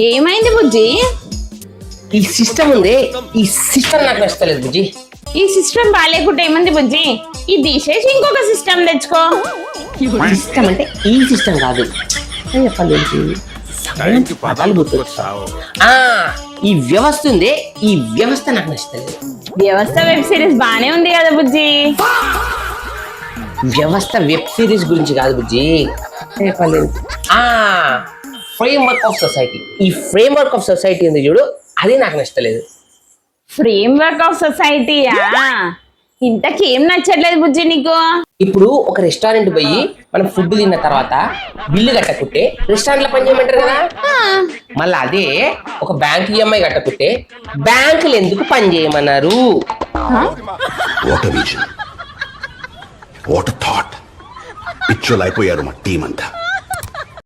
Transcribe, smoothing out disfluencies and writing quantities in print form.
ఏమైంది బుజ్జి? ఈ సిస్టమ్ ఉంది, ఈ సిస్టమ్ నాకు నచ్చలేదు బుజ్జి. ఈ సిస్టమ్ బాగాలేకుంటే ఏమంది బుజ్జి? ఇది తీసేసి ఇంకొక సిస్టమ్ తెచ్చుకో. సిస్టమ్ అంటే ఈ సిస్టమ్ కాదు, చెప్పాలి పదాలు గుర్తొచ్చావు. ఈ వ్యవస్థ ఉంది, ఈ వ్యవస్థ నాకు నచ్చలేదు. వ్యవస్థ వెబ్ సిరీస్ బానే ఉంది కదా బుజ్జి. వ్యవస్థ వెబ్ సిరీస్ గురించి కాదు బుజ్జి, చెప్పలేదు. ఫ్రేమ్ వర్క్ ఆఫ్ సొసైటీ, ఈ ఫ్రేమ్ వర్క్ ఆఫ్ సొసైటీ ఉంది చూడు, అది నాకు నచ్చలేదు. ఫ్రేమ్ వర్క్ ఆఫ్ సొసైటీయా? ఇంతకేం నచ్చట్లేదు బుజ్జి నీకు? ఇప్పుడు ఒక రెస్టారెంట్ పోయి మనం ఫుడ్ తిన్న తర్వాత బిల్లు కట్టకుంటే రెస్టారెంట్ లో పని చేయమంటారు కదా. మళ్ళీ అదే ఒక బ్యాంక్ ఈఎంఐ కట్టకుంటే బ్యాంకులు ఎందుకు పని చేయమన్నారు? What a vision, what a thought. పిచ్చోలు అయిపోయారు మా టీం అంతా.